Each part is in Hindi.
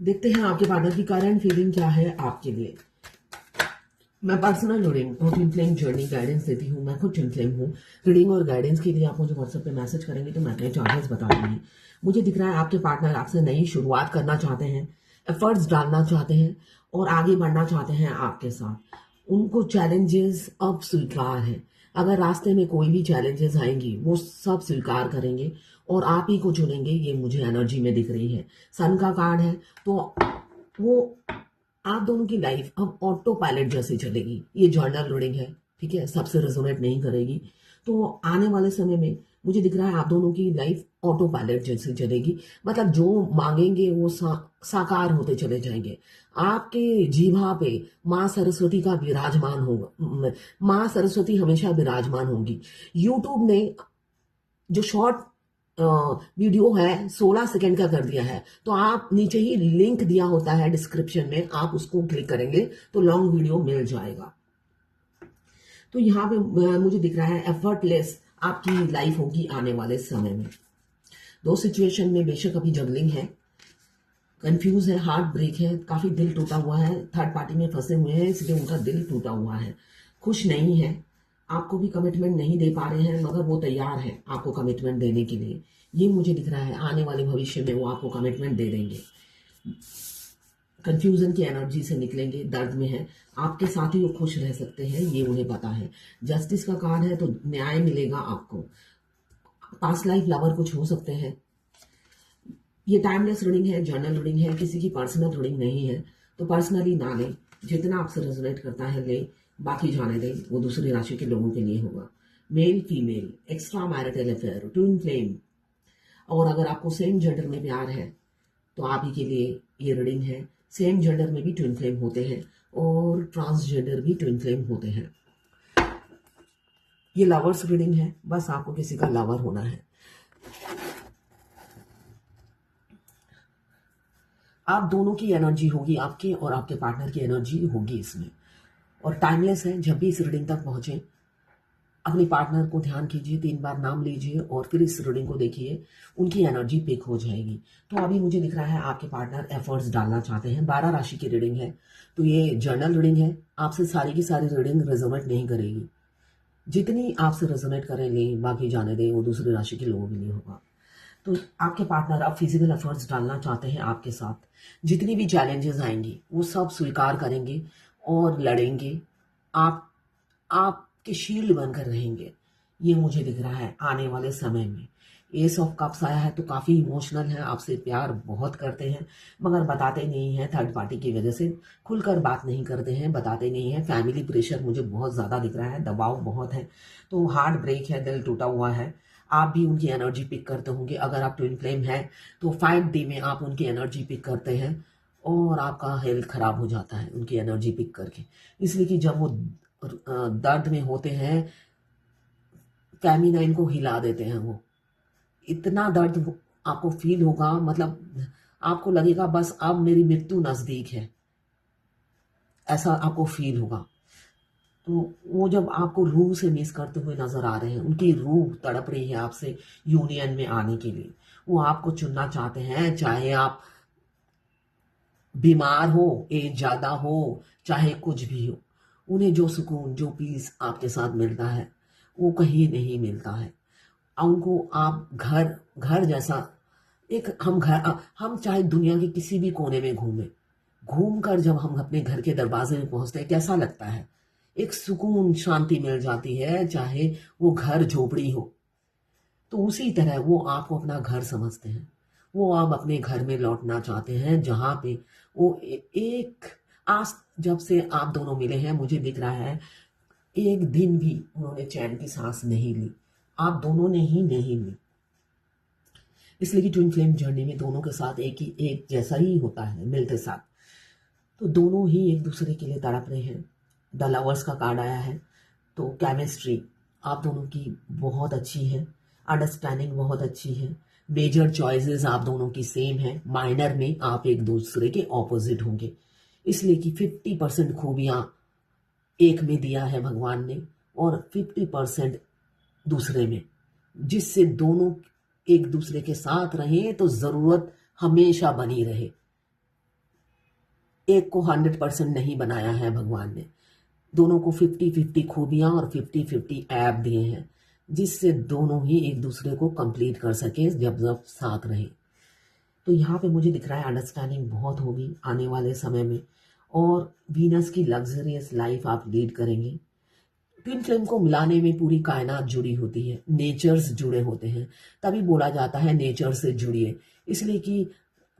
देखते हैं आपके पार्टनर की करंट फीलिंग क्या है आपके लिए। मैं पर्सनल रीडिंग और ट्विन फ्लेम जर्नी गाइडेंस देती हूँ। मैं खुद ट्विन फ्लेम हूँ। रीडिंग और गाइडेंस के लिए आप मुझे व्हाट्सएप पे मैसेज करेंगे तो मैं अपने चार्जेस बता दूंगी। मुझे दिख रहा है आपके पार्टनर आपसे नई शुरुआत करना चाहते हैं, एफर्ट्स डालना चाहते हैं और आगे बढ़ना चाहते हैं आपके साथ। उनको चैलेंजेस अब स्वीकार है। अगर रास्ते में कोई भी चैलेंजेस आएंगी वो सब स्वीकार करेंगे और आप ही को चुनेंगे। ये मुझे एनर्जी में दिख रही है। सन का कार्ड है तो वो आप दोनों की लाइफ अब ऑटो पायलट जैसे चलेगी। ये जर्नल रीडिंग है, ठीक है, सबसे रेजोनेट नहीं करेगी। तो आने वाले समय में मुझे दिख रहा है आप दोनों की लाइफ ऑटो पायलट जैसे चलेगी। मतलब जो मांगेंगे वो साकार होते चले जाएंगे। आपके जीभा पे माँ सरस्वती का विराजमान होगा। माँ सरस्वती हमेशा विराजमान होंगी। यूट्यूब ने जो शॉर्ट वीडियो है 16 सेकंड का कर दिया है, तो आप नीचे ही लिंक दिया होता है डिस्क्रिप्शन में, आप उसको क्लिक करेंगे तो लॉन्ग वीडियो मिल जाएगा। तो यहाँ पे मुझे दिख रहा है एफर्टलेस आपकी लाइफ होगी आने वाले समय में। दो सिचुएशन में बेशक अभी जगलिंग है, कंफ्यूज है, हार्ट ब्रेक है, काफी दिल टूटा हुआ है, थर्ड पार्टी में फंसे हुए हैं इसलिए उनका दिल टूटा हुआ है, खुश नहीं है, आपको भी कमिटमेंट नहीं दे पा रहे हैं मगर वो तैयार है आपको कमिटमेंट देने के लिए। ये मुझे दिख रहा है आने वाले भविष्य में वो आपको कमिटमेंट दे देंगे। कंफ्यूजन की एनर्जी से निकलेंगे, दर्द में है, आपके साथ ही वो खुश रह सकते हैं ये उन्हें पता है। जस्टिस का कार्ड है तो न्याय मिलेगा आपको। पास्ट लाइफ लवर कुछ हो सकते हैं। ये टाइमलेस रीडिंग है, जर्नल रीडिंग है, किसी की पर्सनल रीडिंग नहीं है। तो पर्सनली ना लें, जितना आपसे रेजोनेट करता है ले, बाकी जाने दें, वो दूसरी राशि के लोगों के लिए होगा। Male female, extra marital affair, twin flame, और अगर आपको सेम जेंडर में प्यार है तो आप ही के लिए ये रीडिंग है। सेम जेंडर में भी ट्विन फ्लेम होते हैं और ट्रांसजेंडर भी ट्विन फ्लेम होते हैं। ये लवर्स रीडिंग है, बस आपको किसी का लवर होना है। आप दोनों की एनर्जी होगी, आपके और आपके पार्टनर की एनर्जी होगी इसमें, और टाइमलेस है। जब भी इस रीडिंग तक पहुंचे अपने पार्टनर को ध्यान कीजिए, 3 बार नाम लीजिए और फिर इस रीडिंग को देखिए, उनकी एनर्जी पिक हो जाएगी। तो अभी मुझे दिख रहा है आपके पार्टनर एफर्ट्स डालना चाहते हैं। 12 राशि की रीडिंग है तो ये जर्नल रीडिंग है, आपसे सारी की सारी रीडिंग रेजोनेट नहीं करेगी। जितनी आपसे रेजोनेट करें लें, बाकी जाने दें, वो दूसरी राशि के लोगों के लिए होगा। तो आपके पार्टनर अब फिजिकल एफर्ट्स डालना चाहते हैं आपके साथ। जितनी भी चैलेंजेस आएंगी वो सब स्वीकार करेंगे और लड़ेंगे। आप आपके शील्ड बनकर रहेंगे, ये मुझे दिख रहा है आने वाले समय में। एस ऑफ कप्स आया है तो काफ़ी इमोशनल है, आपसे प्यार बहुत करते हैं मगर बताते नहीं हैं, थर्ड पार्टी की वजह से खुलकर बात नहीं करते हैं, बताते नहीं हैं। फैमिली प्रेशर मुझे बहुत ज़्यादा दिख रहा है, दबाव बहुत है। तो हार्ट ब्रेक है, दिल टूटा हुआ है। आप भी उनकी एनर्जी पिक करते होंगे। अगर आप ट्विन फ्लेम हैं तो 5D में आप उनकी एनर्जी पिक करते हैं और आपका हेल्थ खराब हो जाता है उनकी एनर्जी पिक करके। इसलिए कि जब वो दर्द में होते हैं फेमिनाइन को हिला देते हैं। वो इतना दर्द आपको फील होगा, मतलब आपको लगेगा बस अब मेरी मृत्यु नजदीक है, ऐसा आपको फील होगा। तो वो जब आपको रूह से मिस करते हुए नजर आ रहे हैं, उनकी रूह तड़प रही है आपसे यूनियन में आने के लिए। वो आपको चुनना चाहते हैं, चाहे आप बीमार हो, एज ज्यादा हो, चाहे कुछ भी हो। उन्हें जो सुकून, जो पीस आपके साथ मिलता है वो कहीं नहीं मिलता है। उनको आप घर घर जैसा एक हम चाहे दुनिया के किसी भी कोने में घूम कर जब हम अपने घर के दरवाजे में पहुंचते हैं कैसा लगता है, एक सुकून शांति मिल जाती है, चाहे वो घर झोपड़ी हो। तो उसी तरह वो आपको अपना घर समझते हैं। वो आप अपने घर में लौटना चाहते हैं जहां पे वो एक आज जब से आप दोनों मिले हैं मुझे दिख रहा है एक दिन भी उन्होंने चैन की सांस नहीं ली, आप दोनों ने ही नहीं ली। इसलिए कि ट्विन फ्लेम जर्नी में दोनों के साथ एक जैसा ही होता है मिलते साथ। तो दोनों ही एक दूसरे के लिए तड़प रहे हैं। द लवर्स का कार्ड आया है तो केमिस्ट्री आप दोनों की बहुत अच्छी है, अंडरस्टैंडिंग बहुत अच्छी है, मेजर चॉइसेस आप दोनों की सेम है, माइनर में आप एक दूसरे के ऑपोजिट होंगे। इसलिए कि 50% खूबियां एक में दिया है भगवान ने और 50% दूसरे में, जिससे दोनों एक दूसरे के साथ रहें तो जरूरत हमेशा बनी रहे। एक को 100% नहीं बनाया है भगवान ने। दोनों को 50-50 खूबियां और 50-50 ऐप दिए हैं, जिससे दोनों ही एक दूसरे को कंप्लीट कर सके जब जब साथ रहे। तो यहाँ पे मुझे दिख रहा है अंडरस्टैंडिंग बहुत होगी आने वाले समय में, और वीनस की लग्जरियस लाइफ आप लीड करेंगे। ट्विन फ्लेम को मिलाने में पूरी कायनात जुड़ी होती है, नेचर्स जुड़े होते हैं, तभी बोला जाता है नेचर से जुड़िए, इसलिए कि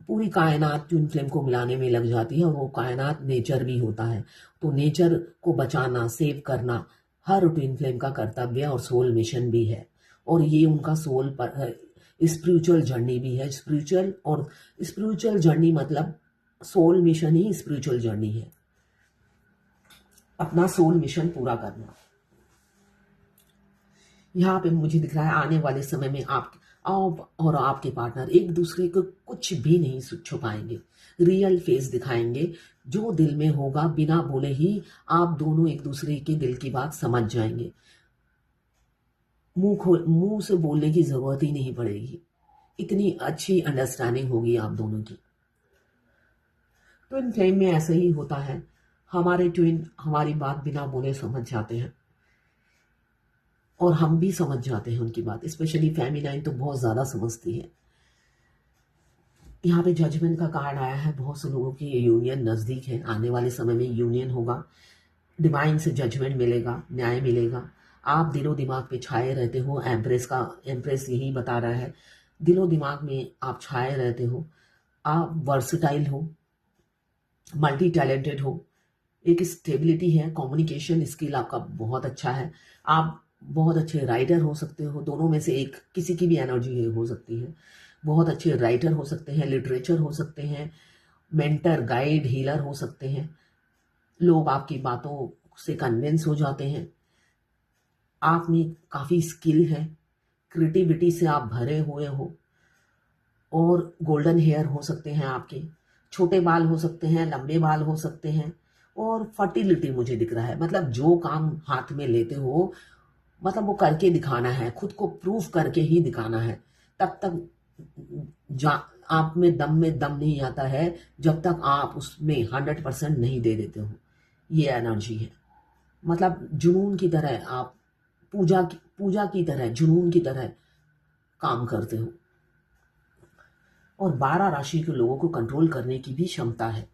पूरी कायनात ट्विन फ्लेम को मिलाने में लग जाती है, और वो कायनात नेचर भी होता है। तो नेचर को बचाना, सेव करना हर ट्विन फ्लेम का कर्तव्य और सोल मिशन भी है, और ये उनका सोल पर स्पिरिचुअल जर्नी भी है। स्पिरिचुअल जर्नी मतलब सोल मिशन ही स्पिरिचुअल जर्नी है, अपना सोल मिशन पूरा करना। यहाँ पे मुझे दिख रहा है आने वाले समय में आप और आपके पार्टनर एक दूसरे को कुछ भी नहीं छुपाएंगे, रियल फेस दिखाएंगे। जो दिल में होगा बिना बोले ही आप दोनों एक दूसरे के दिल की बात समझ जाएंगे। मुंह से बोलने की जरूरत ही नहीं पड़ेगी, इतनी अच्छी अंडरस्टैंडिंग होगी आप दोनों की। ट्विन फ्लेम में ऐसे ही होता है, हमारे ट्विन हमारी बात बिना बोले समझ जाते हैं, और हम भी समझ जाते हैं उनकी बात। स्पेशली फेमिनाइन तो बहुत ज़्यादा समझती है। यहाँ पे जजमेंट का कार्ड आया है, बहुत से लोगों की यूनियन नज़दीक है, आने वाले समय में यूनियन होगा, डिवाइन से जजमेंट मिलेगा, न्याय मिलेगा। आप दिलो दिमाग पे छाए रहते हो, एम्प्रेस यही बता रहा है, दिलो दिमाग में आप छाए रहते हो। आप वर्सटाइल हो, मल्टी टैलेंटेड हो, एक स्टेबिलिटी है, कम्युनिकेशन स्किल आपका बहुत अच्छा है, आप बहुत अच्छे राइटर हो सकते हो, दोनों में से एक किसी की भी एनर्जी हो सकती है। बहुत अच्छे राइटर हो सकते हैं, लिटरेचर हो सकते हैं, मेंटर, गाइड, हीलर हो सकते हैं। लोग आपकी बातों से कन्विंस हो जाते हैं। आप में काफ़ी स्किल है, क्रिएटिविटी से आप भरे हुए हो, और गोल्डन हेयर हो सकते हैं आपके, छोटे बाल हो सकते हैं, लंबे बाल हो सकते हैं, और फर्टिलिटी मुझे दिख रहा है। मतलब जो काम हाथ में लेते हो, मतलब वो करके दिखाना है, खुद को प्रूफ करके ही दिखाना है। तब तक आप में दम नहीं आता है जब तक आप उसमें 100% नहीं दे देते हो। ये एनर्जी है, मतलब जुनून की तरह आप पूजा की तरह, जुनून की तरह काम करते हो, और 12 राशि के लोगों को कंट्रोल करने की भी क्षमता है।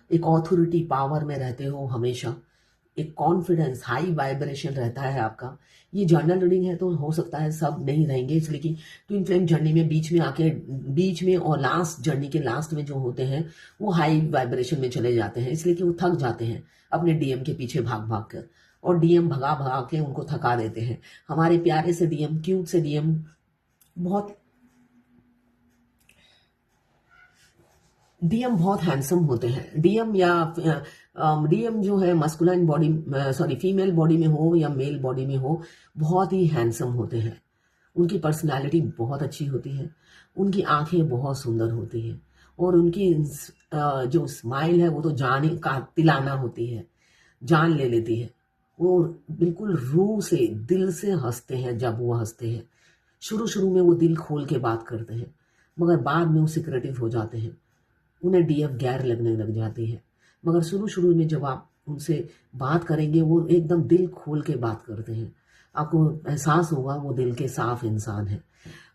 एक ऑथोरिटी पावर में रहते हो हमेशा, एक कॉन्फिडेंस, हाई वाइब्रेशन रहता है आपका। ये जर्नल रीडिंग है तो हो सकता है सब नहीं रहेंगे, इसलिए कि ट्विन फ्लेम जर्नी में बीच में और लास्ट जर्नी के लास्ट में जो होते हैं वो हाई वाइब्रेशन में चले जाते हैं, इसलिए कि वो थक जाते हैं अपने डीएम के पीछे भाग भाग कर, और डीएम भगा भगा के उनको थका देते हैं। हमारे प्यारे से डीएम, क्यूट से डीएम, बहुत डीएम बहुत हैंडसम होते हैं। डीएम जो है masculine body, sorry female body में हो या मेल बॉडी में हो, बहुत ही हैंडसम होते हैं। उनकी पर्सनालिटी बहुत अच्छी होती है, उनकी आंखें बहुत सुंदर होती हैं, और उनकी जो स्माइल है वो तो जान का तिलाना होती है, जान ले लेती है। वो बिल्कुल रूह से, दिल से हंसते हैं। जब वो हंसते हैं, शुरू में वो दिल खोल के बात करते हैं, मगर बाद में वो सिक्रेटिव हो जाते हैं, उन्हें डीएफ गैर लगने लग जाती है। मगर शुरू में जब आप उनसे बात करेंगे, वो एकदम दिल खोल के बात करते हैं, आपको एहसास होगा वो दिल के साफ इंसान है।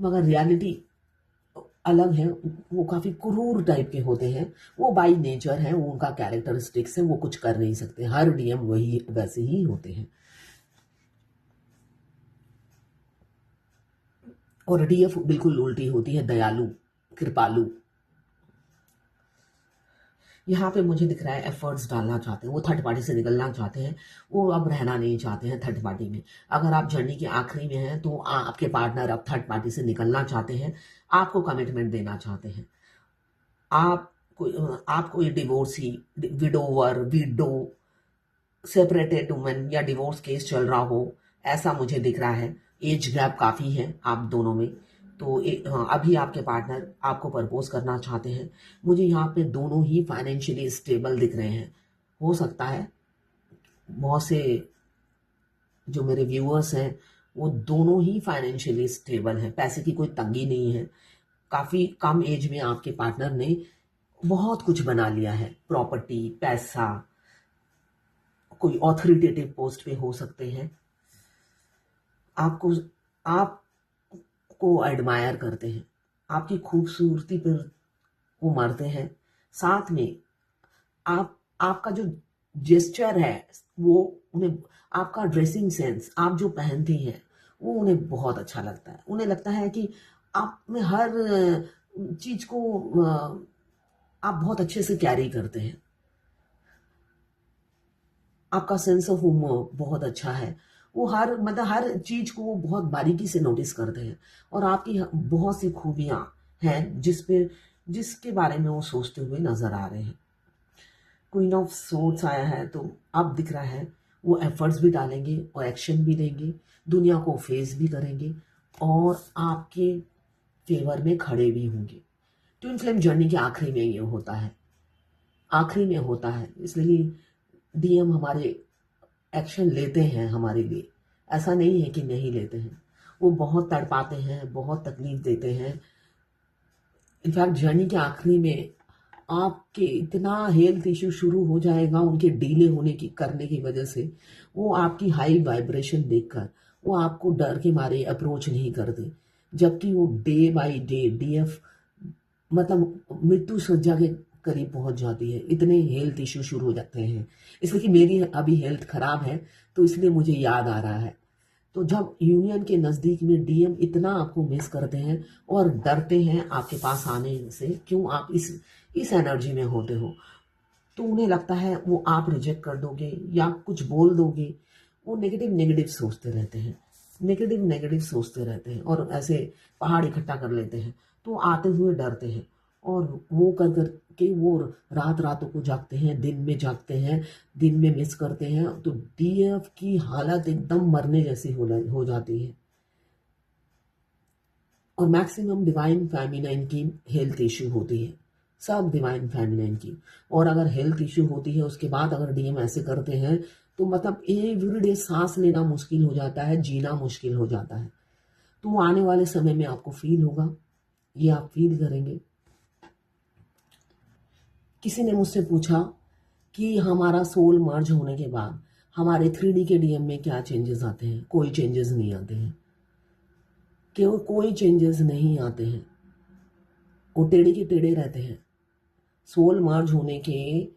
मगर रियलिटी अलग है, वो काफ़ी क्रूर टाइप के होते हैं, वो बाई नेचर है, वो उनका कैरेक्टरिस्टिक्स है, वो कुछ कर नहीं सकते। हर डीएम वही वैसे ही होते हैं। और डीएफ बिल्कुल उल्टी होती है, दयालु, कृपालु। यहाँ पे मुझे दिख रहा है एफर्ट्स डालना चाहते हैं, वो थर्ड पार्टी से निकलना चाहते हैं, वो अब रहना नहीं चाहते हैं थर्ड पार्टी में। अगर आप जर्नी के आखिरी में हैं तो आपके पार्टनर अब थर्ड पार्टी से निकलना चाहते हैं, आपको कमिटमेंट देना चाहते हैं। आप कोई डिवोर्सी, विडो, सेपरेटेड वुमेन या डिवोर्स केस चल रहा हो, ऐसा मुझे दिख रहा है। एज गैप काफ़ी है आप दोनों में, तो अभी आपके पार्टनर आपको प्रपोज करना चाहते हैं। मुझे यहाँ पे दोनों ही फाइनेंशियली स्टेबल दिख रहे हैं। हो सकता है बहुत से जो मेरे व्यूअर्स हैं वो दोनों ही फाइनेंशियली स्टेबल हैं, पैसे की कोई तंगी नहीं है। काफ़ी कम एज में आपके पार्टनर ने बहुत कुछ बना लिया है, प्रॉपर्टी, पैसा, कोई ऑथोरिटेटिव पोस्ट पे हो सकते हैं, आपको एडमायर करते हैं, आपकी खूबसूरती पर वो मरते हैं। साथ में आपका जो जेस्चर है वो उन्हें, आपका ड्रेसिंग सेंस, आप जो पहनती हैं वो उन्हें बहुत अच्छा लगता है। उन्हें लगता है कि आप में हर चीज को आप बहुत अच्छे से कैरी करते हैं। आपका सेंस ऑफ ह्यूमर बहुत अच्छा है। वो हर चीज को वो बहुत बारीकी से नोटिस करते हैं और आपकी बहुत सी खूबियां हैं जिसके बारे में वो सोचते हुए नजर आ रहे हैं। क्वीन ऑफ सोर्ड्स आया है तो अब दिख रहा है वो एफर्ट्स भी डालेंगे और एक्शन भी लेंगे, दुनिया को फेस भी करेंगे और आपके फेवर में खड़े भी होंगे। ट्विन फ्लेम जर्नी के आखिरी में ये होता है, आखिरी में होता है, इसलिए डीएम हमारे एक्शन लेते हैं हमारे लिए, ऐसा नहीं है कि नहीं लेते हैं। वो बहुत तड़पाते हैं, बहुत तकलीफ देते हैं। इनफैक्ट जर्नी के आखिरी में आपके इतना हेल्थ इश्यू शुरू हो जाएगा उनके डीले करने की वजह से। वो आपकी हाई वाइब्रेशन देखकर वो आपको डर के मारे अप्रोच नहीं करते, जबकि वो डे बाय डे डीएफ मतलब मृत्यु सज्जा के करीब पहुंच जाती है। इतने हेल्थ इश्यू शुरू हो जाते हैं, इसलिए कि मेरी अभी हेल्थ खराब है तो इसलिए मुझे याद आ रहा है। तो जब यूनियन के नज़दीक में डीएम इतना आपको मिस करते हैं और डरते हैं आपके पास आने से, क्यों आप इस एनर्जी में होते हो, तो उन्हें लगता है वो आप रिजेक्ट कर दोगे या कुछ बोल दोगे। वो नेगेटिव सोचते रहते हैं, नेगेटिव सोचते रहते हैं और ऐसे पहाड़ इकट्ठा कर लेते हैं। तो आते हुए डरते हैं और वो कर के वो रातों को जागते हैं, दिन में जागते हैं, दिन में मिस करते हैं। तो डीएफ की हालत एकदम मरने जैसी हो जाती है। और मैक्सिमम डिवाइन फेमिनाइन की हेल्थ इश्यू होती है, सब डिवाइन फेमिनाइन की। और अगर हेल्थ इश्यू होती है उसके बाद अगर डीएम ऐसे करते हैं तो मतलब एवरीडे सांस लेना मुश्किल हो जाता है, जीना मुश्किल हो जाता है। तो आने वाले समय में आपको फील होगा, ये आप फील करेंगे। किसी ने मुझसे पूछा कि हमारा सोल मर्ज होने के बाद हमारे 3D के डीएम में क्या चेंजेस आते हैं। कोई चेंजेस नहीं आते हैं, केवल कोई चेंजेस नहीं आते हैं, वो टेढ़े के टेढ़े रहते हैं। सोल मर्ज होने के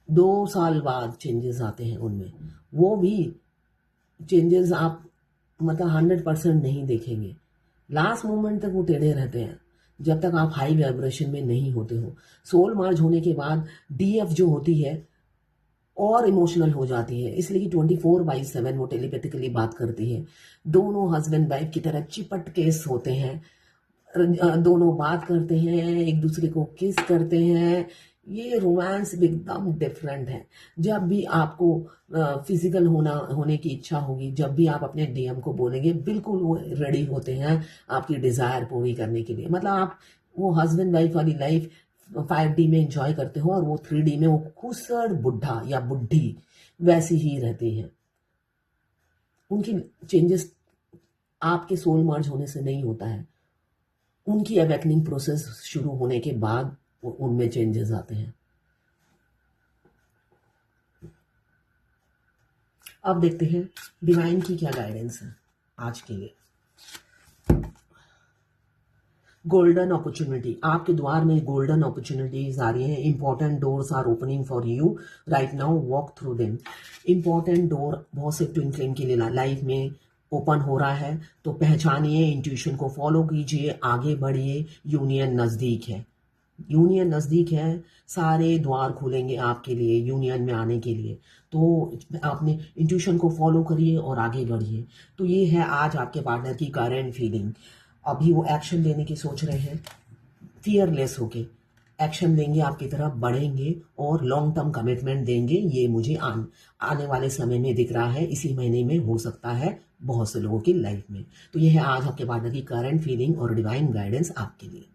2 साल बाद चेंजेस आते हैं उनमें। वो भी चेंजेस आप मतलब 100% नहीं देखेंगे। लास्ट मोमेंट तक वो टेढ़े रहते हैं जब तक आप हाई वाइब्रेशन में नहीं होते हो। सोल मर्ज होने के बाद डीएफ जो होती है और इमोशनल हो जाती है, इसलिए कि 24/7 वो टेलीपैथिकली बात करती है। दोनों हस्बैंड वाइफ की तरह चिपट के होते हैं, दोनों बात करते हैं, एक दूसरे को किस करते हैं। ये रोमांस एकदम डिफरेंट है। जब भी आपको फिजिकल होने की इच्छा होगी, जब भी आप अपने डीएम को बोलेंगे, बिल्कुल वो रेडी होते हैं आपकी डिजायर पूरी करने के लिए। मतलब आप वो हस्बैंड वाइफ वाली लाइफ 5D में एंजॉय करते हो और वो 3D में वो खुसड़ बुढ़ा या बुढ़ी वैसी ही रहती है। उनकी चेंजेस आपके सोल मर्ज होने से नहीं होता है, उनकी अवेकनिंग प्रोसेस शुरू होने के बाद उनमें चेंजेस आते हैं। अब देखते हैं डिवाइन की क्या गाइडेंस है आज के लिए। गोल्डन अपॉर्चुनिटी, आपके द्वार में गोल्डन अपॉर्चुनिटीज आ रही हैं। Important doors are opening for you right now, walk through them. Important door बहुत से ट्विन फ्लेम के लिए लाइफ में ओपन हो रहा है, तो पहचानिए, इंट्यूशन को फॉलो कीजिए, आगे बढ़िए। यूनियन नजदीक है, यूनियन नजदीक है, सारे द्वार खुलेंगे आपके लिए यूनियन में आने के लिए। तो आपने इंट्यूशन को फॉलो करिए और आगे बढ़िए। तो ये है आज आपके पार्टनर की करंट फीलिंग। अभी वो एक्शन लेने की सोच रहे हैं, फियरलेस होके एक्शन लेंगे, आपकी तरफ बढ़ेंगे और लॉन्ग टर्म कमिटमेंट देंगे। ये मुझे आने वाले समय में दिख रहा है, इसी महीने में हो सकता है बहुत से लोगों की लाइफ में। तो ये है आज आपके पार्टनर की करंट फीलिंग और डिवाइन गाइडेंस आपके लिए।